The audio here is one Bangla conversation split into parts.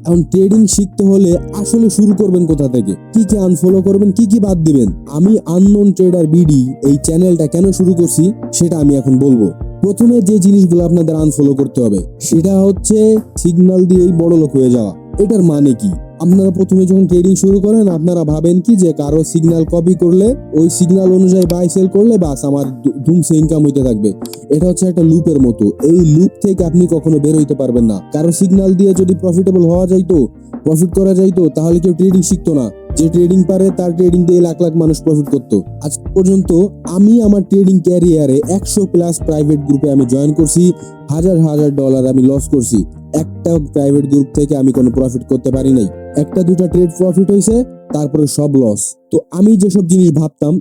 এখন ট্রেডিং শিখতে হলে আসলে শুরু করবেন কোথা থেকে, কি কি আনফলো করবেন, কি কি বাদ দিবেন। আমি আননোন ট্রেডার বিডি এই চ্যানেলটা কেন শুরু করছি সেটা আমি এখন বলবো। প্রথমে যে জিনিসগুলো আপনাদের আনফলো করতে হবে সেটা হচ্ছে সিগন্যাল দিয়েই বড় লোক হয়ে যাওয়া। এটার মানে কি? আপনারা প্রথমে যখন ট্রেডিং শুরু করেন আপনারা ভাবেন কি যে কারো সিগন্যাল কপি করলে ওই সিগন্যাল অনুযায়ী বাই সেল করলে বাস আমার ধুমসে ইনকাম হইতে থাকবে। এটা হচ্ছে একটা লুপের মতো। এই লুপ থেকে আপনি কখনো বের হইতে পারবেন না। কারো সিগন্যাল দিয়ে যদি প্রফিটেবল হওয়া যাইতো, প্রফিট করা যাইতো, তাহলে কেউ ট্রেডিং শিখতো না। যে ট্রেডিং পারে তার ট্রেডিং দিয়ে লাখ লাখ মানুষ প্রফিট করতো। আজ পর্যন্ত আমি আমার ট্রেডিং ক্যারিয়ারে 100+ প্রাইভেট গ্রুপে আমি জয়েন করছি, হাজার হাজার ডলার আমি লস করছি। একটা প্রাইভেট গ্রুপ থেকে আমি কোনো প্রফিট করতে পারি নাই। একটা দুটা ট্রেড প্রফিট হয়েছে, তারপরে সব লস। তো আমি যেসব জিনিস ভাবতাম,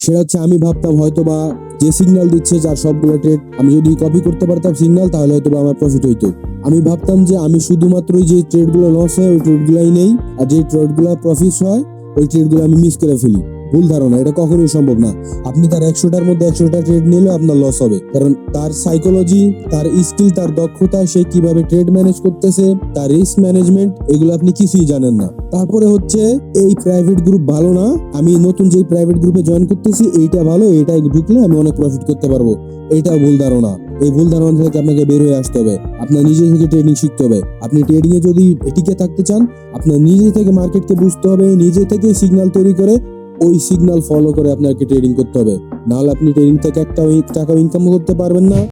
সেটা হচ্ছে আমি ভাবতাম হয়তো বা যে সিগন্যাল দিচ্ছে যার সবগুলো ট্রেড আমি যদি কপি করতে পারতাম সিগন্যাল, তাহলে হয়তো বা আমার প্রফিট হইতো। আমি ভাবতাম যে আমি শুধুমাত্রই যে ট্রেডগুলো লস হয় ওই ট্রেডগুলাই নেই, আর যে ট্রেডগুলো প্রফিট হয় ওই ট্রেডগুলো আমি মিস করে ফেলি। ভুল ধারণা, এটা কখনোই সম্ভব না। আপনি তার 100টার মধ্যে 100টা ট্রেড নিলেও আপনার লস হবে, কারণ তার সাইকোলজি, তার স্কিল, তার দক্ষতা, সে কিভাবে ট্রেড ম্যানেজ করতেছে, তার রিস্ক ম্যানেজমেন্ট, এগুলো আপনি কিছুই জানেন না। তারপরে হচ্ছে এই প্রাইভেট গ্রুপ ভালো না, আমি নতুন যে প্রাইভেট গ্রুপে জয়েন করতেছি এইটা ভালো, এইটাই ঢুকলে আমি অনেক প্রফিট করতে পারবো। এইটাও ভুল ধারণা। এই ভুল ধারণা থেকে আপনাকে বের হয়ে আসতে হবে। আপনার নিজে থেকে ট্রেডিং শিখতে হবে। আপনি ট্রেডিং এ যদি টিকে থাকতে চান, আপনার নিজে থেকে মার্কেটকে বুঝতে হবে, নিজে থেকে সিগন্যাল তৈরি করে ওই সিগন্যাল ফলো করে আপনাকে ট্রেডিং করতে হবে। নাহলে আপনি ট্রেডিং থেকে একটা টাকা ইনকাম করতে পারবেন না।